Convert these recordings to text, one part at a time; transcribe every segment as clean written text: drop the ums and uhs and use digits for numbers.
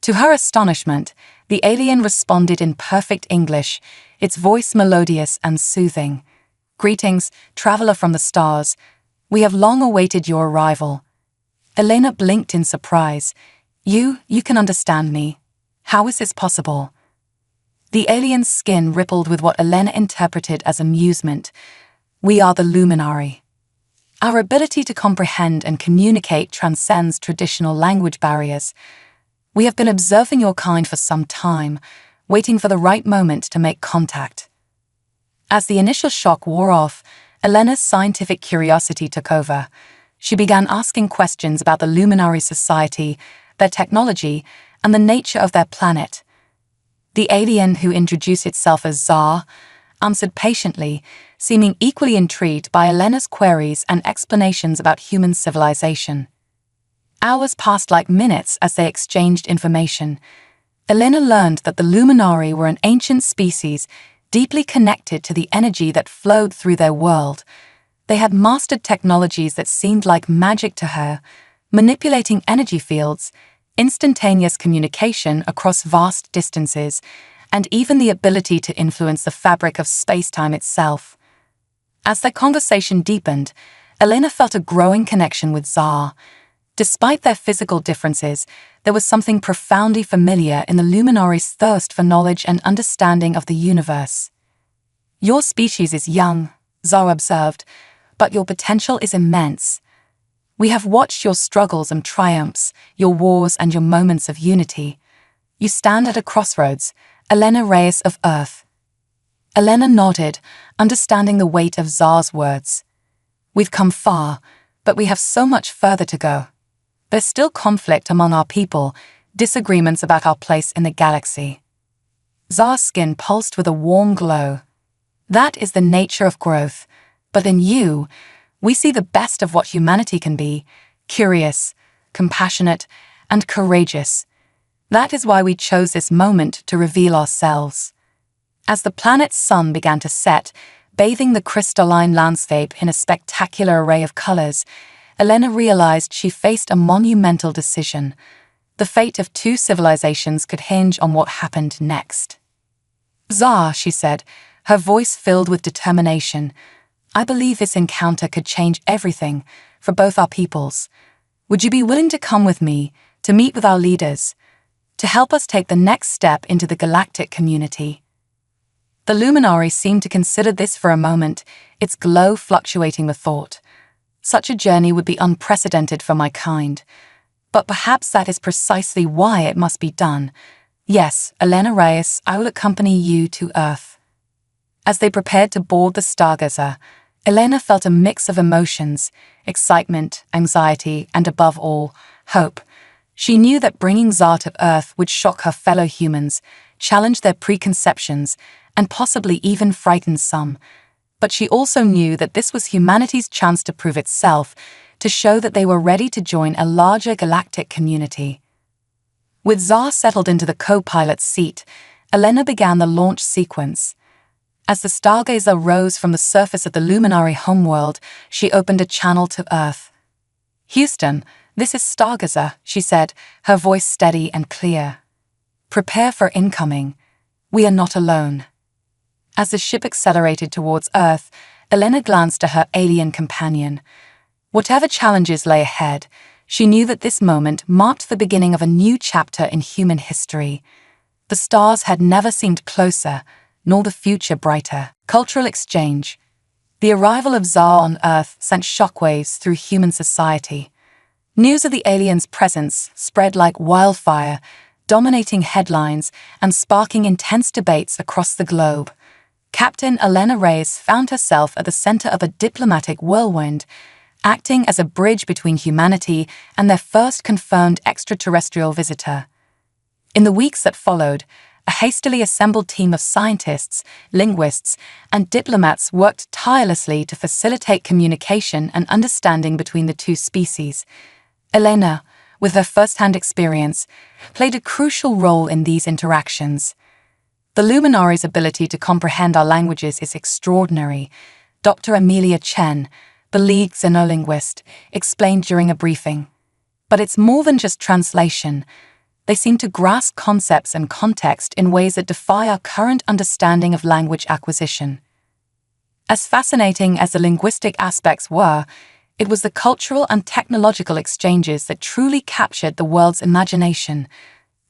To her astonishment, the alien responded in perfect English, its voice melodious and soothing. "Greetings, traveler from the stars. We have long awaited your arrival." Elena blinked in surprise. You can understand me. How is this possible?" The alien's skin rippled with what Elena interpreted as amusement. "We are the luminary. Our ability to comprehend and communicate transcends traditional language barriers. We have been observing your kind for some time, waiting for the right moment to make contact." As the initial shock wore off, Elena's scientific curiosity took over. She began asking questions about the luminary society, their technology, and the nature of their planet. The alien, who introduced itself as Zar, answered patiently, seeming equally intrigued by Elena's queries and explanations about human civilization. Hours passed like minutes as they exchanged information. Elena learned that the luminari were an ancient species deeply connected to the energy that flowed through their world. They had mastered technologies that seemed like magic to her, manipulating energy fields, instantaneous communication across vast distances, and even the ability to influence the fabric of space-time itself. As their conversation deepened, Elena felt a growing connection with Zar. Despite their physical differences, there was something profoundly familiar in the luminary's thirst for knowledge and understanding of the universe. "Your species is young," Zar observed, "but your potential is immense. We have watched your struggles and triumphs, your wars and your moments of unity. You stand at a crossroads, Elena Reyes of Earth." Elena nodded, understanding the weight of Zar's words. "We've come far, but we have so much further to go. There's still conflict among our people, disagreements about our place in the galaxy." Zar's skin pulsed with a warm glow. "That is the nature of growth, but in you, we see the best of what humanity can be, curious, compassionate, and courageous. That is why we chose this moment to reveal ourselves." As the planet's sun began to set, bathing the crystalline landscape in a spectacular array of colors, Elena realized she faced a monumental decision. The fate of two civilizations could hinge on what happened next. "Zar," she said, her voice filled with determination, "I believe this encounter could change everything for both our peoples. Would you be willing to come with me, to meet with our leaders, to help us take the next step into the galactic community?" The luminary seemed to consider this for a moment, its glow fluctuating with thought. "Such a journey would be unprecedented for my kind. But perhaps that is precisely why it must be done. Yes, Elena Reyes, I will accompany you to Earth." As they prepared to board the Stargazer, Elena felt a mix of emotions, excitement, anxiety, and above all, hope. She knew that bringing Zar to Earth would shock her fellow humans, challenge their preconceptions, and possibly even frighten some. But she also knew that this was humanity's chance to prove itself, to show that they were ready to join a larger galactic community. With Zar settled into the co-pilot's seat, Elena began the launch sequence. As the Stargazer rose from the surface of the luminary homeworld, she opened a channel to Earth. "Houston, this is Stargazer," she said, her voice steady and clear. "Prepare for incoming. We are not alone." As the ship accelerated towards Earth, Elena glanced at her alien companion. Whatever challenges lay ahead, she knew that this moment marked the beginning of a new chapter in human history. The stars had never seemed closer, nor the future brighter. Cultural exchange. The arrival of Zar on Earth sent shockwaves through human society. News of the aliens' presence spread like wildfire, dominating headlines and sparking intense debates across the globe. Captain Elena Reyes found herself at the center of a diplomatic whirlwind, acting as a bridge between humanity and their first confirmed extraterrestrial visitor. In the weeks that followed, a hastily assembled team of scientists, linguists, and diplomats worked tirelessly to facilitate communication and understanding between the two species. Elena, with her first-hand experience, played a crucial role in these interactions. "The luminary's ability to comprehend our languages is extraordinary," Dr. Amelia Chen, the lead xenolinguist, explained during a briefing. "But it's more than just translation. They seem to grasp concepts and context in ways that defy our current understanding of language acquisition. As fascinating as the linguistic aspects were, it was the cultural and technological exchanges that truly captured the world's imagination.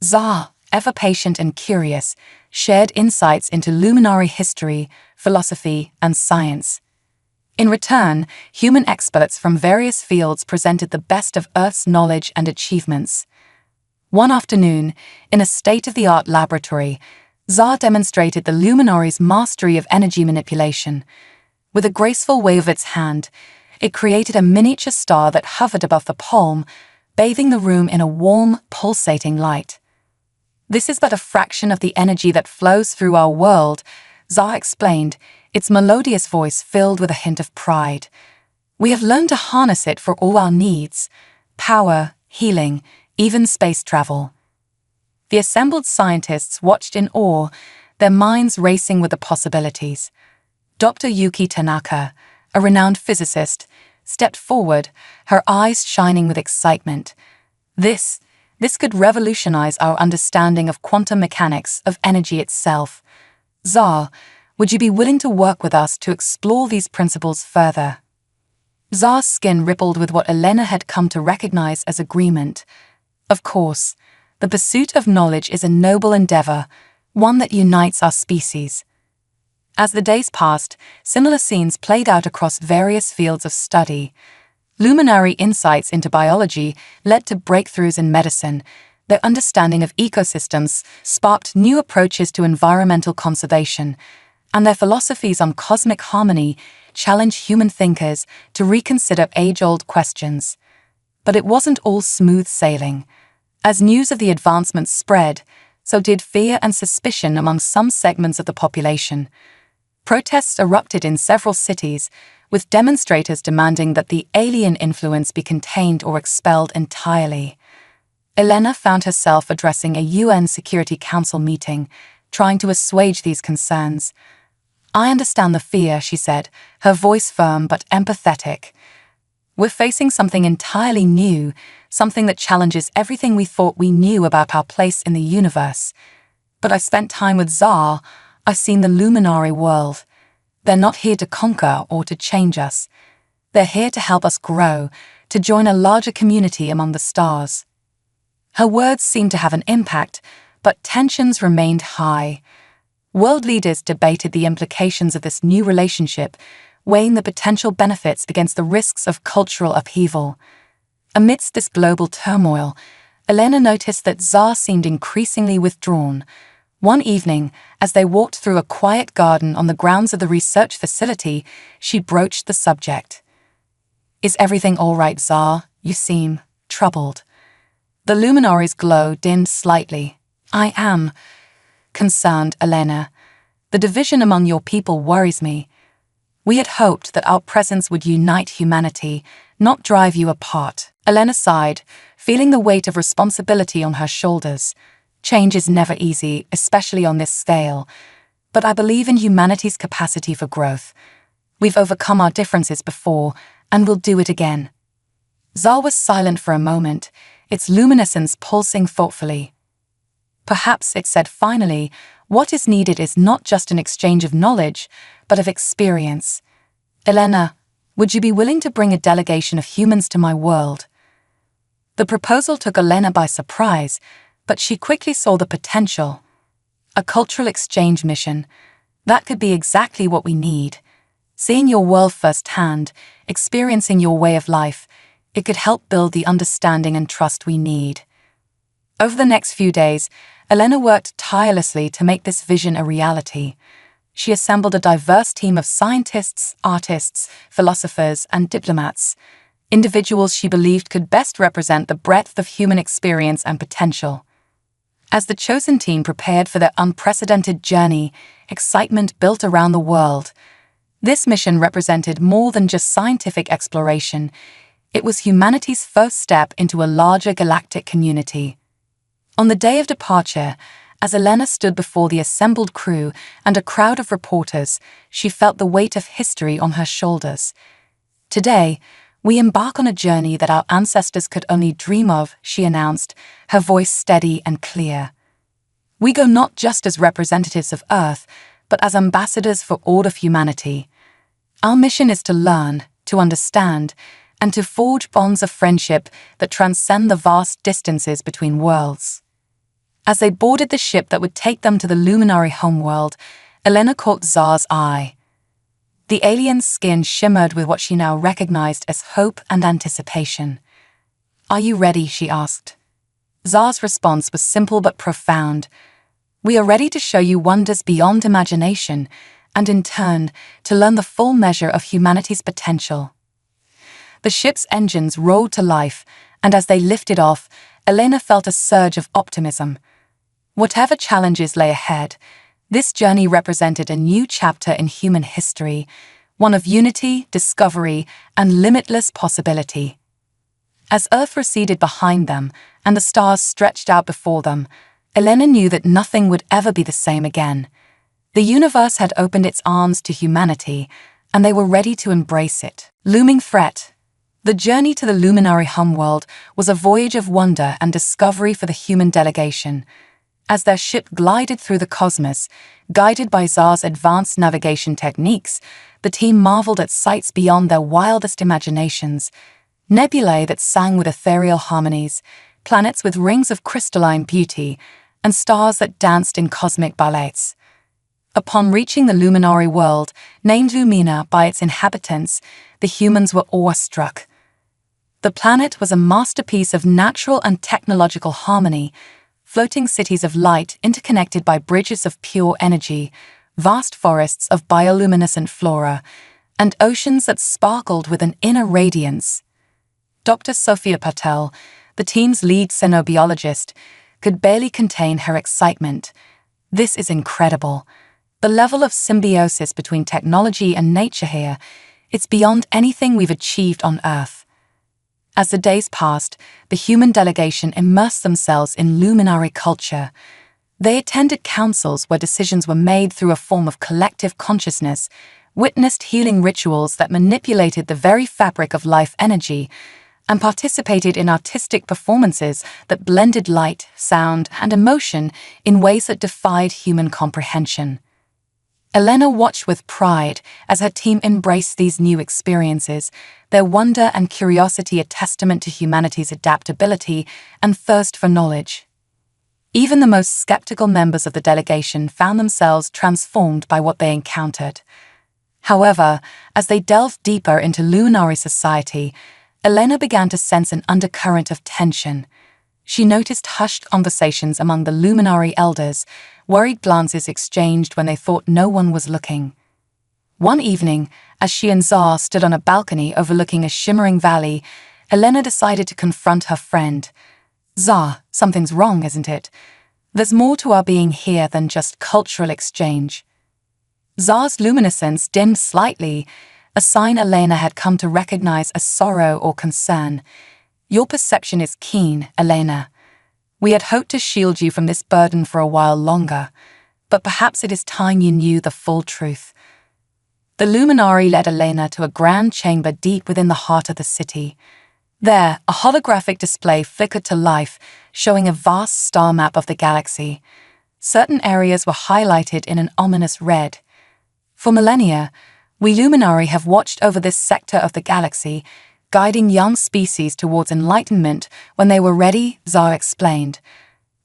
Za, ever patient and curious, shared insights into luminary history, philosophy, and science. In return, human experts from various fields presented the best of Earth's knowledge and achievements. One afternoon, in a state-of-the-art laboratory, Za demonstrated the luminary's mastery of energy manipulation. With a graceful wave of its hand, it created a miniature star that hovered above the palm, bathing the room in a warm, pulsating light. "This is but a fraction of the energy that flows through our world," Za explained, its melodious voice filled with a hint of pride. "We have learned to harness it for all our needs: power, healing, even space travel." The assembled scientists watched in awe, their minds racing with the possibilities. Dr. Yuki Tanaka, a renowned physicist, stepped forward, her eyes shining with excitement. This could revolutionize our understanding of quantum mechanics, of energy itself. "Za, would you be willing to work with us to explore these principles further?" Za's skin rippled with what Elena had come to recognize as agreement. Of course, the pursuit of knowledge is a noble endeavor, one that unites our species. As the days passed, similar scenes played out across various fields of study. Luminary insights into biology led to breakthroughs in medicine. Their understanding of ecosystems sparked new approaches to environmental conservation, and their philosophies on cosmic harmony challenged human thinkers to reconsider age-old questions. But it wasn't all smooth sailing. As news of the advancements spread, so did fear and suspicion among some segments of the population. Protests erupted in several cities, with demonstrators demanding that the alien influence be contained or expelled entirely. Elena found herself addressing a UN Security Council meeting, trying to assuage these concerns. "I understand the fear," she said, her voice firm but empathetic. "We're facing something entirely new, something that challenges everything we thought we knew about our place in the universe. But I've spent time with Za. I've seen the luminary world. They're not here to conquer or to change us. They're here to help us grow, to join a larger community among the stars." Her words seemed to have an impact, but tensions remained high. World leaders debated the implications of this new relationship, weighing the potential benefits against the risks of cultural upheaval. Amidst this global turmoil, Elena noticed that Za seemed increasingly withdrawn. One evening, as they walked through a quiet garden on the grounds of the research facility, she broached the subject. "Is everything all right, Za? You seem troubled." The luminary's glow dimmed slightly. "I am concerned, Elena. The division among your people worries me. We had hoped that our presence would unite humanity, not drive you apart." Elena sighed, feeling the weight of responsibility on her shoulders. "Change is never easy, especially on this scale. But I believe in humanity's capacity for growth. We've overcome our differences before, and we'll do it again." Za was silent for a moment, its luminescence pulsing thoughtfully. "Perhaps," it said finally, "what is needed is not just an exchange of knowledge, but of experience. Elena, would you be willing to bring a delegation of humans to my world?" The proposal took Elena by surprise, but she quickly saw the potential. A cultural exchange mission. That could be exactly what we need. Seeing your world firsthand, experiencing your way of life, it could help build the understanding and trust we need. Over the next few days, Elena worked tirelessly to make this vision a reality. She assembled a diverse team of scientists, artists, philosophers, and diplomats, individuals she believed could best represent the breadth of human experience and potential. As the chosen team prepared for their unprecedented journey, excitement built around the world. This mission represented more than just scientific exploration. It was humanity's first step into a larger galactic community. On the day of departure, as Elena stood before the assembled crew and a crowd of reporters, she felt the weight of history on her shoulders. Today, We embark on a journey that our ancestors could only dream of, she announced, her voice steady and clear. We go not just as representatives of Earth, but as ambassadors for all of humanity. Our mission is to learn, to understand, and to forge bonds of friendship that transcend the vast distances between worlds. As they boarded the ship that would take them to the luminary homeworld, Elena caught Zar's eye. The alien's skin shimmered with what she now recognized as hope and anticipation. "Are you ready?" she asked. Zar's response was simple but profound. "We are ready to show you wonders beyond imagination, and in turn, to learn the full measure of humanity's potential." The ship's engines roared to life, and as they lifted off, Elena felt a surge of optimism. Whatever challenges lay ahead, this journey represented a new chapter in human history, one of unity, discovery, and limitless possibility. As Earth receded behind them and the stars stretched out before them, Elena knew that nothing would ever be the same again. The universe had opened its arms to humanity, and they were ready to embrace it. Looming threat. The journey to the luminary homeworld was a voyage of wonder and discovery for the human delegation. As their ship glided through the cosmos, guided by Zar's advanced navigation techniques, the team marveled at sights beyond their wildest imaginations. Nebulae that sang with ethereal harmonies, planets with rings of crystalline beauty, and stars that danced in cosmic ballets. Upon reaching the luminary world, named Lumina by its inhabitants, the humans were awestruck. The planet was a masterpiece of natural and technological harmony, floating cities of light interconnected by bridges of pure energy, vast forests of bioluminescent flora, and oceans that sparkled with an inner radiance. Dr. Sophia Patel, the team's lead xenobiologist, could barely contain her excitement. "This is incredible. The level of symbiosis between technology and nature here, it's beyond anything we've achieved on Earth." As the days passed, the human delegation immersed themselves in luminary culture. They attended councils where decisions were made through a form of collective consciousness, witnessed healing rituals that manipulated the very fabric of life energy, and participated in artistic performances that blended light, sound, and emotion in ways that defied human comprehension. Elena watched with pride as her team embraced these new experiences, their wonder and curiosity a testament to humanity's adaptability and thirst for knowledge. Even the most skeptical members of the delegation found themselves transformed by what they encountered. However, as they delved deeper into luminary society, Elena began to sense an undercurrent of tension. She noticed hushed conversations among the luminary elders, worried glances exchanged when they thought no one was looking. One evening, as she and Zar stood on a balcony overlooking a shimmering valley, Elena decided to confront her friend. "Zar, something's wrong, isn't it? There's more to our being here than just cultural exchange." Zar's luminescence dimmed slightly, a sign Elena had come to recognize as sorrow or concern. "Your perception is keen, Elena. We had hoped to shield you from this burden for a while longer, but perhaps it is time you knew the full truth." The luminary led Elena to a grand chamber deep within the heart of the city. There, a holographic display flickered to life, showing a vast star map of the galaxy. Certain areas were highlighted in an ominous red. For millennia, we luminary have watched over this sector of the galaxy, guiding young species towards enlightenment when they were ready, Zar explained.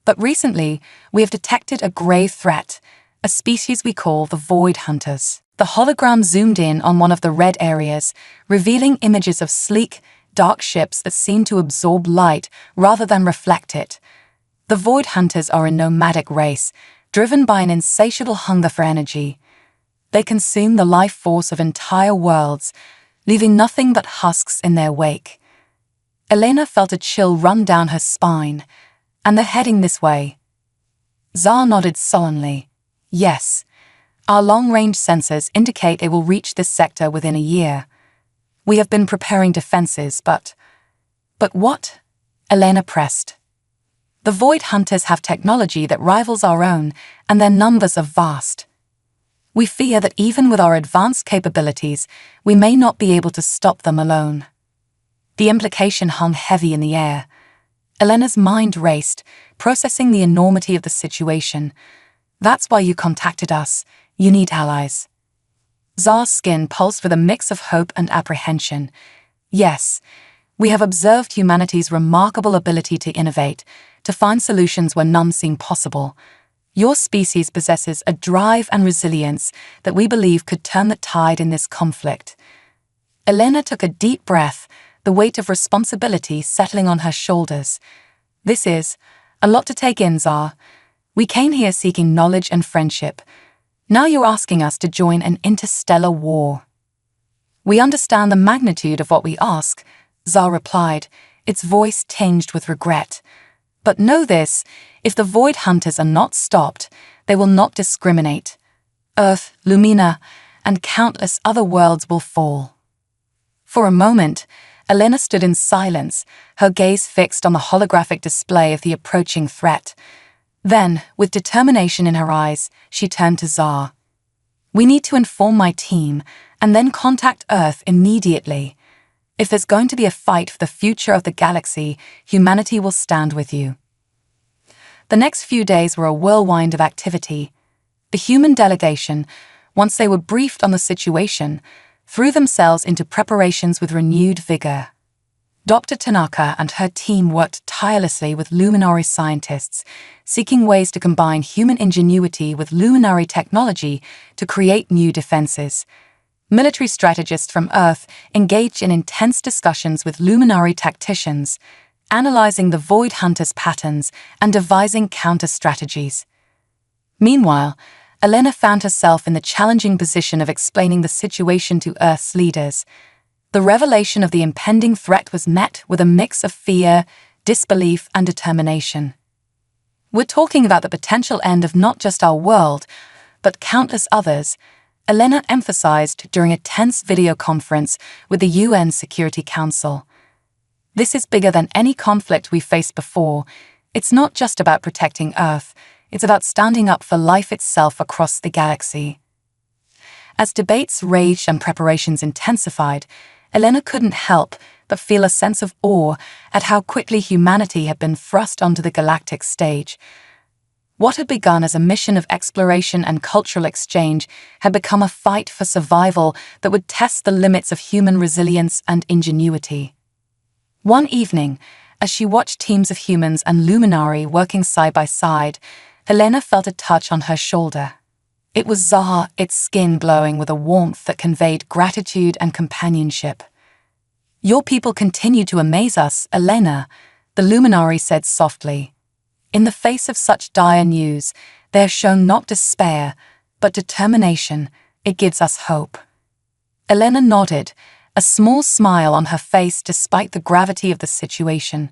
But recently, we have detected a grave threat, a species we call the Void Hunters. The hologram zoomed in on one of the red areas, revealing images of sleek, dark ships that seem to absorb light rather than reflect it. The Void Hunters are a nomadic race, driven by an insatiable hunger for energy. They consume the life force of entire worlds, leaving nothing but husks in their wake. Elena felt a chill run down her spine. "And they're heading this way." Zar nodded sullenly. "Yes. Our long-range sensors indicate they will reach this sector within a year. We have been preparing defenses, but..." "But what?" Elena pressed. "The Void Hunters have technology that rivals our own, and their numbers are vast. We fear that even with our advanced capabilities, we may not be able to stop them alone." The implication hung heavy in the air. Elena's mind raced, processing the enormity of the situation. That's why you contacted us. You need allies. Zar's skin pulsed with a mix of hope and apprehension. Yes, we have observed humanity's remarkable ability to innovate, to find solutions where none seem possible. Your species possesses a drive and resilience that we believe could turn the tide in this conflict. Elena took a deep breath, the weight of responsibility settling on her shoulders. This is a lot to take in, Zar. We came here seeking knowledge and friendship. Now you're asking us to join an interstellar war. We understand the magnitude of what we ask, Zar replied, its voice tinged with regret. But know this, if the Void Hunters are not stopped, they will not discriminate. Earth, Lumina, and countless other worlds will fall. For a moment, Elena stood in silence, her gaze fixed on the holographic display of the approaching threat. Then, with determination in her eyes, she turned to Zar. We need to inform my team, and then contact Earth immediately. If there's going to be a fight for the future of the galaxy, humanity will stand with you. The next few days were a whirlwind of activity. The human delegation, once they were briefed on the situation, threw themselves into preparations with renewed vigor. Dr. Tanaka and her team worked tirelessly with luminary scientists, seeking ways to combine human ingenuity with luminary technology to create new defenses. Military strategists from Earth engaged in intense discussions with luminary tacticians, analyzing the Void Hunters' patterns and devising counter-strategies. Meanwhile, Elena found herself in the challenging position of explaining the situation to Earth's leaders. The revelation of the impending threat was met with a mix of fear, disbelief, and determination. We're talking about the potential end of not just our world, but countless others, Elena emphasized during a tense video conference with the UN Security Council. This is bigger than any conflict we've faced before. It's not just about protecting Earth, it's about standing up for life itself across the galaxy. As debates raged and preparations intensified, Elena couldn't help but feel a sense of awe at how quickly humanity had been thrust onto the galactic stage. What had begun as a mission of exploration and cultural exchange had become a fight for survival that would test the limits of human resilience and ingenuity. One evening, as she watched teams of humans and luminary working side by side, Elena felt a touch on her shoulder. It was Zar, its skin glowing with a warmth that conveyed gratitude and companionship. Your people continue to amaze us, Elena, the luminary said softly. In the face of such dire news, they have shown not despair, but determination. It gives us hope. Elena nodded, a small smile on her face despite the gravity of the situation.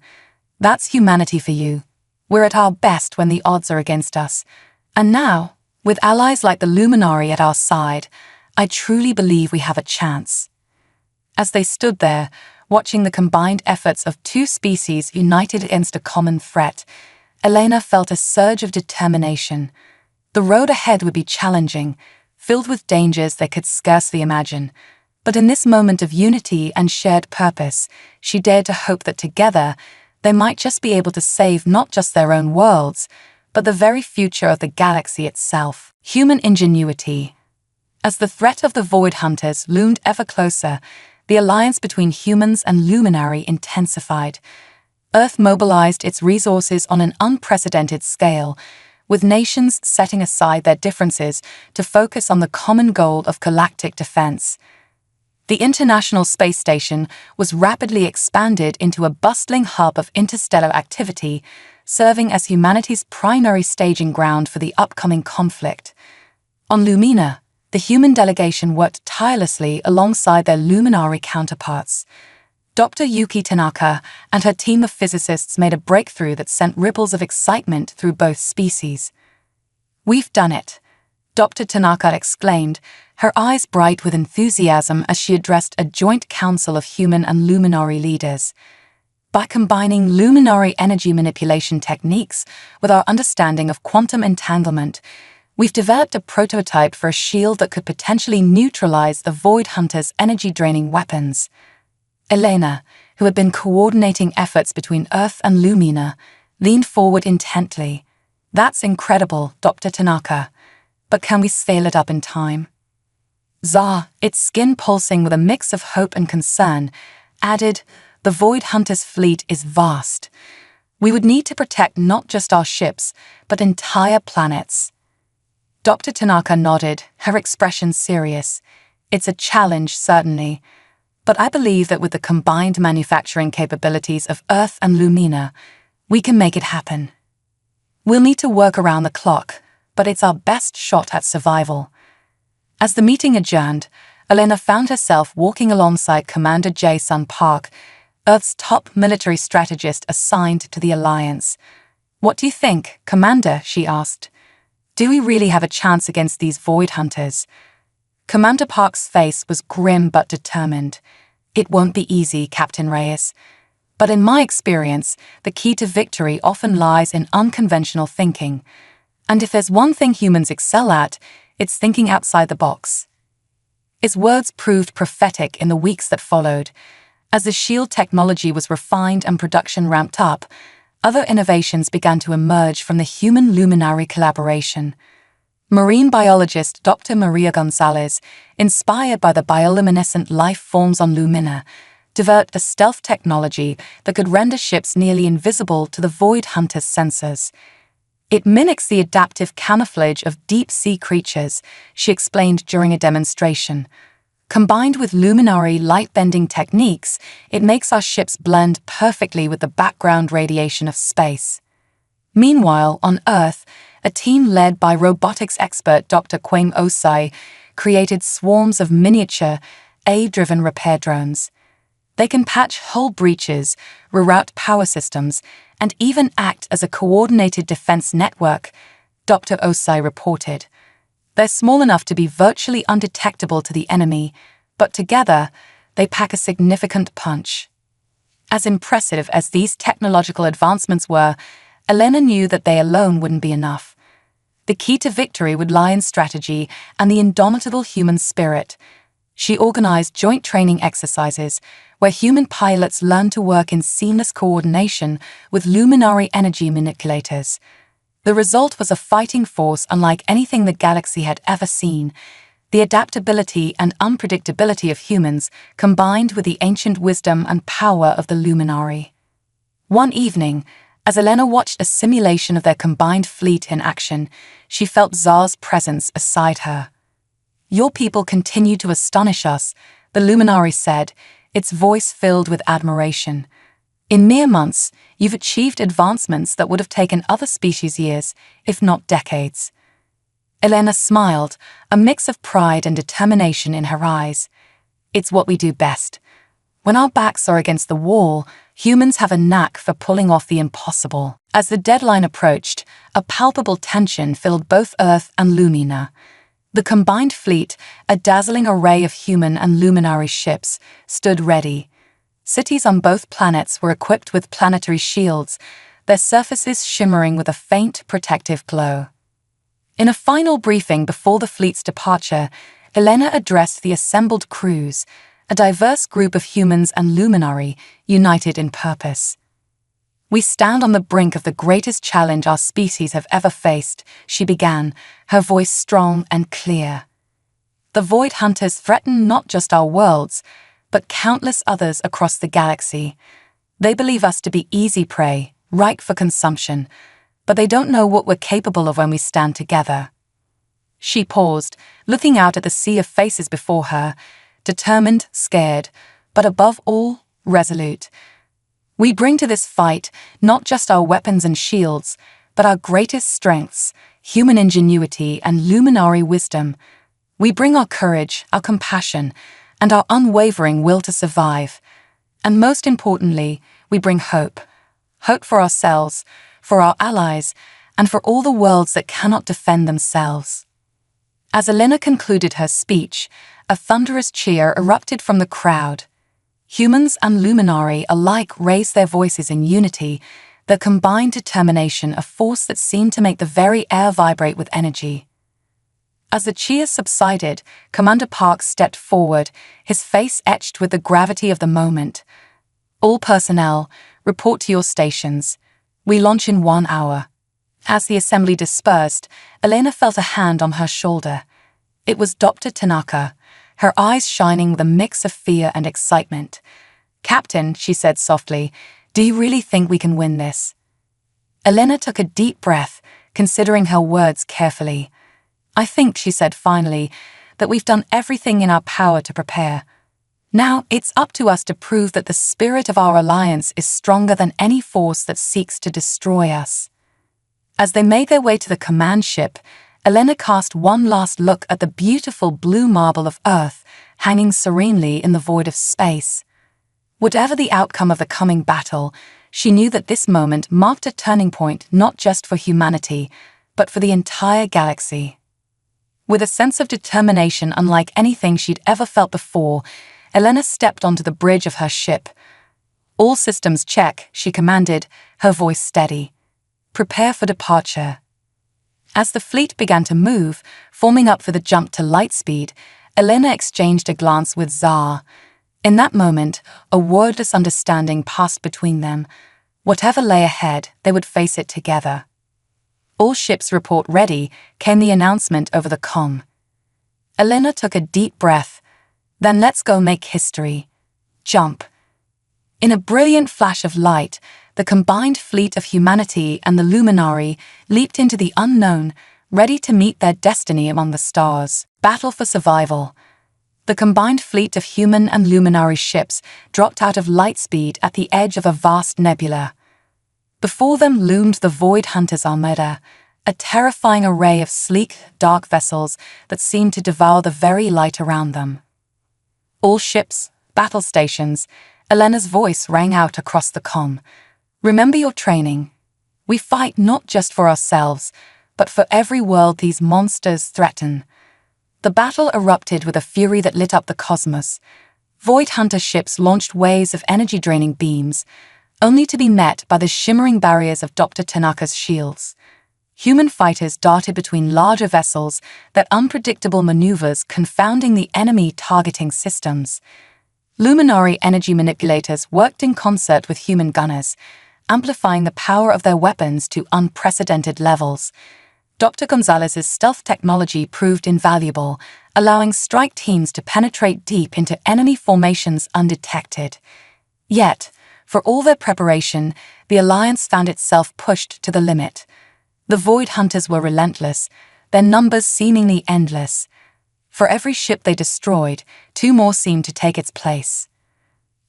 That's humanity for you. We're at our best when the odds are against us. And now, with allies like the luminary at our side, I truly believe we have a chance. As they stood there, watching the combined efforts of two species united against a common threat, Elena felt a surge of determination. The road ahead would be challenging, filled with dangers they could scarcely imagine. But in this moment of unity and shared purpose, she dared to hope that together, they might just be able to save not just their own worlds, but the very future of the galaxy itself. Human ingenuity. As the threat of the Void Hunters loomed ever closer, the alliance between humans and luminary intensified. Earth mobilized its resources on an unprecedented scale, with nations setting aside their differences to focus on the common goal of galactic defense. The International Space Station was rapidly expanded into a bustling hub of interstellar activity, serving as humanity's primary staging ground for the upcoming conflict. On Lumina, the human delegation worked tirelessly alongside their luminary counterparts. Dr. Yuki Tanaka and her team of physicists made a breakthrough that sent ripples of excitement through both species. We've done it, Dr. Tanaka exclaimed, her eyes bright with enthusiasm as she addressed a joint council of human and luminary leaders. By combining luminary energy manipulation techniques with our understanding of quantum entanglement, we've developed a prototype for a shield that could potentially neutralize the Void Hunters' energy-draining weapons. Elena, who had been coordinating efforts between Earth and Lumina, leaned forward intently. "That's incredible, Dr. Tanaka. But can we scale it up in time?" Za, its skin pulsing with a mix of hope and concern, added, "The Void Hunters' fleet is vast. We would need to protect not just our ships, but entire planets." Dr. Tanaka nodded, her expression serious. "It's a challenge, certainly. But I believe that with the combined manufacturing capabilities of Earth and Lumina, we can make it happen. We'll need to work around the clock, but it's our best shot at survival." As the meeting adjourned, Elena found herself walking alongside Commander Jason Park, Earth's top military strategist assigned to the Alliance. "What do you think, Commander?" she asked. "Do we really have a chance against these Void Hunters?" Commander Park's face was grim but determined. "It won't be easy, Captain Reyes. But in my experience, the key to victory often lies in unconventional thinking. And if there's one thing humans excel at, it's thinking outside the box." His words proved prophetic in the weeks that followed. As the shield technology was refined and production ramped up, other innovations began to emerge from the human-luminary collaboration. Marine biologist Dr. Maria Gonzalez, inspired by the bioluminescent life forms on Lumina, developed a stealth technology that could render ships nearly invisible to the Void Hunter's sensors. "It mimics the adaptive camouflage of deep-sea creatures," she explained during a demonstration. "Combined with luminary light-bending techniques, it makes our ships blend perfectly with the background radiation of space." Meanwhile, on Earth, a team led by robotics expert Dr. Kwame Osai created swarms of miniature, AI-driven repair drones. They can patch hull breaches, reroute power systems, and even act as a coordinated defense network, Dr. Osai reported. "They're small enough to be virtually undetectable to the enemy, but together, they pack a significant punch." As impressive as these technological advancements were, Elena knew that they alone wouldn't be enough. The key to victory would lie in strategy and the indomitable human spirit. She organized joint training exercises where human pilots learned to work in seamless coordination with luminary energy manipulators. The result was a fighting force unlike anything the galaxy had ever seen. The adaptability and unpredictability of humans combined with the ancient wisdom and power of the luminary. One evening, as Elena watched a simulation of their combined fleet in action, she felt Zar's presence beside her. "Your people continue to astonish us," the luminary said, its voice filled with admiration. "In mere months, you've achieved advancements that would have taken other species years, if not decades." Elena smiled, a mix of pride and determination in her eyes. "It's what we do best. When our backs are against the wall, humans have a knack for pulling off the impossible." As the deadline approached, a palpable tension filled both Earth and Lumina. The combined fleet, a dazzling array of human and luminary ships, stood ready. Cities on both planets were equipped with planetary shields, their surfaces shimmering with a faint protective glow. In a final briefing before the fleet's departure, Elena addressed the assembled crews, a diverse group of humans and luminary, united in purpose. "We stand on the brink of the greatest challenge our species have ever faced," she began, her voice strong and clear. "The Void Hunters threaten not just our worlds, but countless others across the galaxy. They believe us to be easy prey, ripe for consumption, but they don't know what we're capable of when we stand together." She paused, looking out at the sea of faces before her, determined, scared, but above all, resolute. "We bring to this fight not just our weapons and shields, but our greatest strengths, human ingenuity and luminary wisdom. We bring our courage, our compassion, and our unwavering will to survive. And most importantly, we bring hope. Hope for ourselves, for our allies, and for all the worlds that cannot defend themselves." As Elena concluded her speech, a thunderous cheer erupted from the crowd. Humans and luminary alike raised their voices in unity, their combined determination a force that seemed to make the very air vibrate with energy. As the cheer subsided, Commander Park stepped forward, his face etched with the gravity of the moment. All personnel, report to your stations. We launch in 1 hour. As the assembly dispersed, Elena felt a hand on her shoulder. It was Dr. Tanaka, her eyes shining with a mix of fear and excitement. "Captain," she said softly, "do you really think we can win this?" Elena took a deep breath, considering her words carefully. "I think," she said finally, "that we've done everything in our power to prepare. Now it's up to us to prove that the spirit of our alliance is stronger than any force that seeks to destroy us." As they made their way to the command ship, Elena cast one last look at the beautiful blue marble of Earth hanging serenely in the void of space. Whatever the outcome of the coming battle, she knew that this moment marked a turning point not just for humanity, but for the entire galaxy. With a sense of determination unlike anything she'd ever felt before, Elena stepped onto the bridge of her ship. "All systems check," she commanded, her voice steady. "Prepare for departure." As the fleet began to move, forming up for the jump to light speed, Elena exchanged a glance with Tsar. In that moment, a wordless understanding passed between them. Whatever lay ahead, they would face it together. "All ships report ready," came the announcement over the comm. Elena took a deep breath. "Then let's go make history. Jump." In a brilliant flash of light, the combined fleet of humanity and the Luminari leaped into the unknown, ready to meet their destiny among the stars. Battle for survival. The combined fleet of human and Luminari ships dropped out of light speed at the edge of a vast nebula. Before them loomed the Void Hunter's Armada, a terrifying array of sleek, dark vessels that seemed to devour the very light around them. "All ships, battle stations," Elena's voice rang out across the comm. "Remember your training. We fight not just for ourselves, but for every world these monsters threaten." The battle erupted with a fury that lit up the cosmos. Void Hunter ships launched waves of energy-draining beams, only to be met by the shimmering barriers of Dr. Tanaka's shields. Human fighters darted between larger vessels, their unpredictable maneuvers confounding the enemy targeting systems. Luminary energy manipulators worked in concert with human gunners, amplifying the power of their weapons to unprecedented levels. Dr. Gonzalez's stealth technology proved invaluable, allowing strike teams to penetrate deep into enemy formations undetected. Yet, for all their preparation, the Alliance found itself pushed to the limit. The Void Hunters were relentless, their numbers seemingly endless. For every ship they destroyed, 2 more seemed to take its place.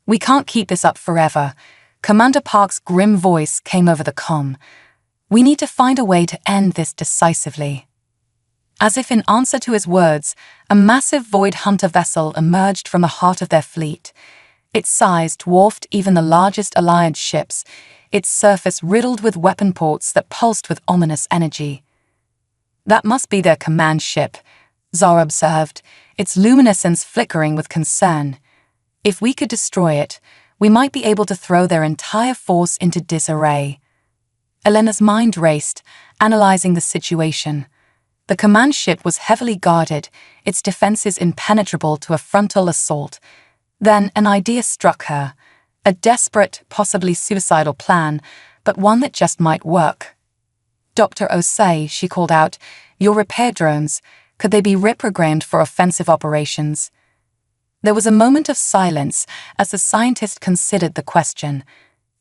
"We can't keep this up forever," Commander Park's grim voice came over the comm. "We need to find a way to end this decisively." As if in answer to his words, a massive Void Hunter vessel emerged from the heart of their fleet. Its size dwarfed even the largest Alliance ships, its surface riddled with weapon ports that pulsed with ominous energy. "That must be their command ship," Tsar observed, its luminescence flickering with concern. "If we could destroy it, we might be able to throw their entire force into disarray." Elena's mind raced, analyzing the situation. The command ship was heavily guarded, its defenses impenetrable to a frontal assault. Then an idea struck her. A desperate, possibly suicidal plan, but one that just might work. "Dr. Osei," she called out, "your repair drones, could they be reprogrammed for offensive operations?" There was a moment of silence as the scientist considered the question.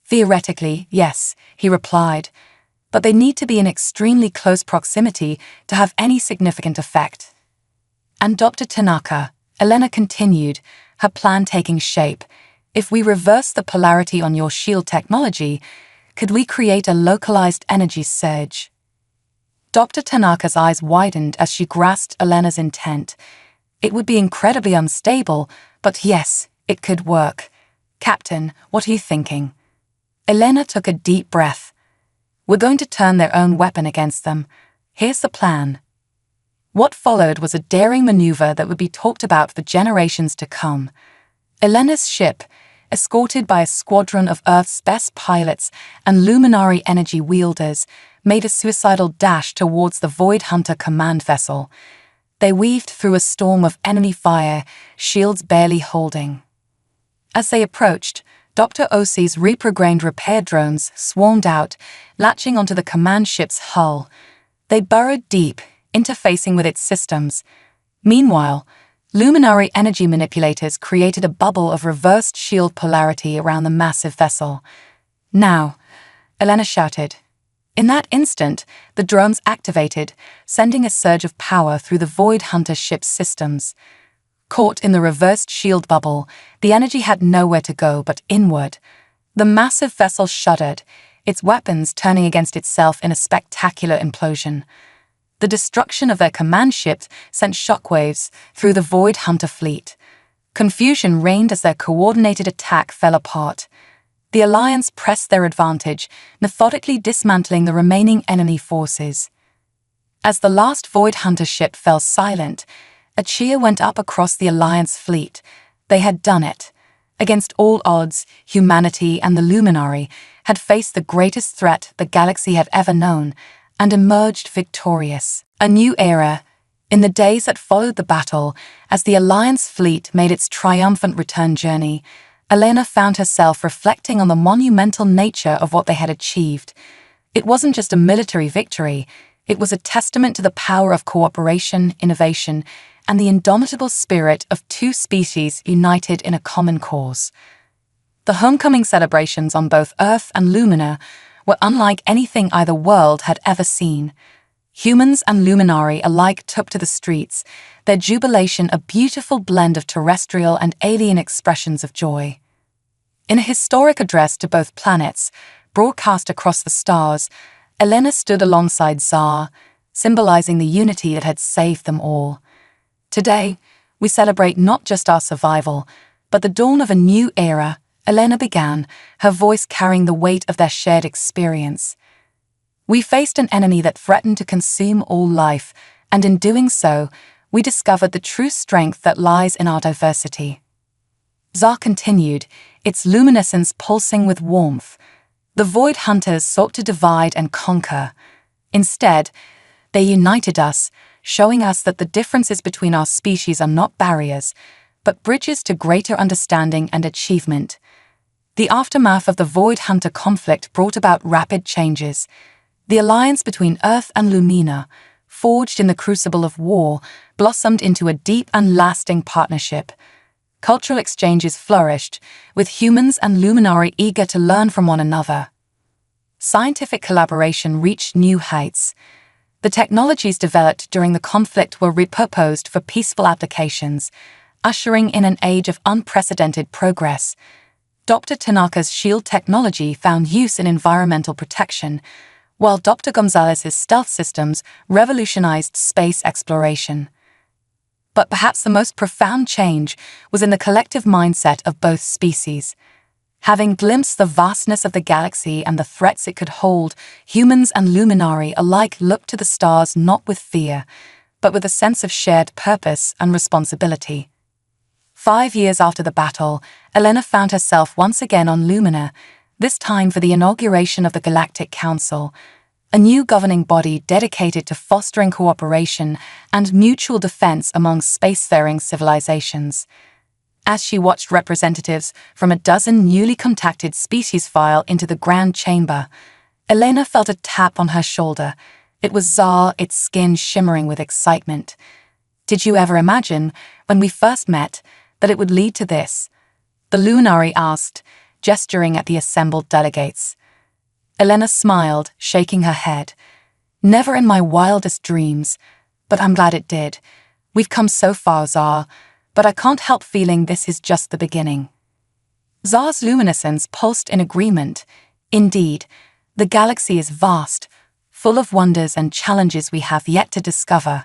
"Theoretically, yes," he replied, "but they need to be in extremely close proximity to have any significant effect." "And Dr. Tanaka," Elena continued, her plan taking shape, "if we reverse the polarity on your shield technology, could we create a localized energy surge?" Dr. Tanaka's eyes widened as she grasped Elena's intent. "It would be incredibly unstable, but yes, it could work. Captain, what are you thinking?" Elena took a deep breath. "We're going to turn their own weapon against them. Here's the plan." What followed was a daring maneuver that would be talked about for generations to come. Elena's ship, escorted by a squadron of Earth's best pilots and luminary energy wielders, made a suicidal dash towards the Void Hunter command vessel. They weaved through a storm of enemy fire, shields barely holding. As they approached, Dr. Osi's reprogrammed repair drones swarmed out, latching onto the command ship's hull. They burrowed deep, interfacing with its systems. Meanwhile, luminary energy manipulators created a bubble of reversed shield polarity around the massive vessel. "Now," Elena shouted. In that instant, the drones activated, sending a surge of power through the Void Hunter ship's systems. Caught in the reversed shield bubble, the energy had nowhere to go but inward. The massive vessel shuddered, its weapons turning against itself in a spectacular implosion. The destruction of their command ship sent shockwaves through the Void Hunter fleet. Confusion reigned as their coordinated attack fell apart. The Alliance pressed their advantage, methodically dismantling the remaining enemy forces. As the last Void Hunter ship fell silent, a cheer went up across the Alliance fleet. They had done it. Against all odds, humanity and the Luminary had faced the greatest threat the galaxy had ever known, and emerged victorious. A new era. In the days that followed the battle, as the Alliance fleet made its triumphant return journey, Elena found herself reflecting on the monumental nature of what they had achieved. It wasn't just a military victory, it was a testament to the power of cooperation, innovation, and the indomitable spirit of two species united in a common cause. The homecoming celebrations on both Earth and Lumina were unlike anything either world had ever seen. Humans and Luminari alike took to the streets, their jubilation a beautiful blend of terrestrial and alien expressions of joy. In a historic address to both planets, broadcast across the stars, Elena stood alongside Tsar, symbolizing the unity that had saved them all. Today, we celebrate not just our survival, but the dawn of a new era, Elena began, her voice carrying the weight of their shared experience. We faced an enemy that threatened to consume all life, and in doing so, we discovered the true strength that lies in our diversity. Tsar continued, its luminescence pulsing with warmth. The Void Hunters sought to divide and conquer. Instead, they united us, showing us that the differences between our species are not barriers, but bridges to greater understanding and achievement. The aftermath of the Void Hunter conflict brought about rapid changes. The alliance between Earth and Lumina, forged in the crucible of war, blossomed into a deep and lasting partnership. Cultural exchanges flourished, with humans and Luminari eager to learn from one another. Scientific collaboration reached new heights. The technologies developed during the conflict were repurposed for peaceful applications, ushering in an age of unprecedented progress. Dr. Tanaka's shield technology found use in environmental protection, while Dr. Gonzalez's stealth systems revolutionized space exploration. But perhaps the most profound change was in the collective mindset of both species. Having glimpsed the vastness of the galaxy and the threats it could hold, humans and Luminari alike looked to the stars not with fear, but with a sense of shared purpose and responsibility. 5 years after the battle, Elena found herself once again on Lumina, this time for the inauguration of the Galactic Council, a new governing body dedicated to fostering cooperation and mutual defense among spacefaring civilizations. As she watched representatives from a dozen newly contacted species file into the grand chamber, Elena felt a tap on her shoulder. It was Tsar, its skin shimmering with excitement. "Did you ever imagine, when we first met, that it would lead to this?" the Luminari asked, gesturing at the assembled delegates. Elena smiled, shaking her head. "Never in my wildest dreams, but I'm glad it did. We've come so far, Tsar, but I can't help feeling this is just the beginning." Tsar's luminescence pulsed in agreement. "Indeed, the galaxy is vast, full of wonders and challenges we have yet to discover.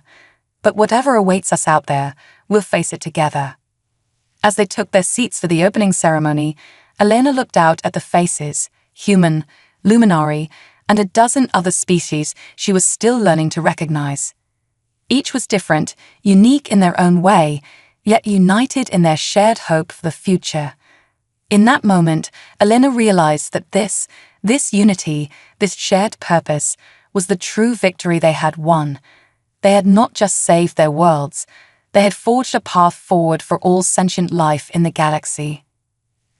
But whatever awaits us out there, we'll face it together." As they took their seats for the opening ceremony, Elena looked out at the faces, human, Luminari, and a dozen other species she was still learning to recognize. Each was different, unique in their own way, yet united in their shared hope for the future. In that moment, Elena realized that this unity, this shared purpose, was the true victory they had won. They had not just saved their worlds, they had forged a path forward for all sentient life in the galaxy.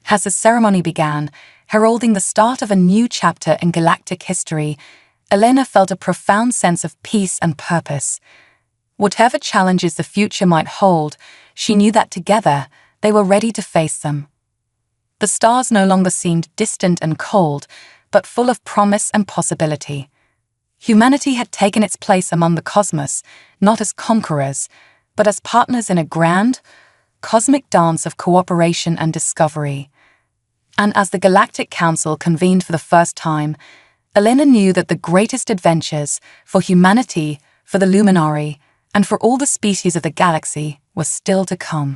As the ceremony began, heralding the start of a new chapter in galactic history, Elena felt a profound sense of peace and purpose. Whatever challenges the future might hold, she knew that together they were ready to face them. The stars no longer seemed distant and cold, but full of promise and possibility. Humanity had taken its place among the cosmos, not as conquerors, but as partners in a grand, cosmic dance of cooperation and discovery. And as the Galactic Council convened for the first time, Elena knew that the greatest adventures for humanity, for the Luminary, and for all the species of the galaxy were still to come.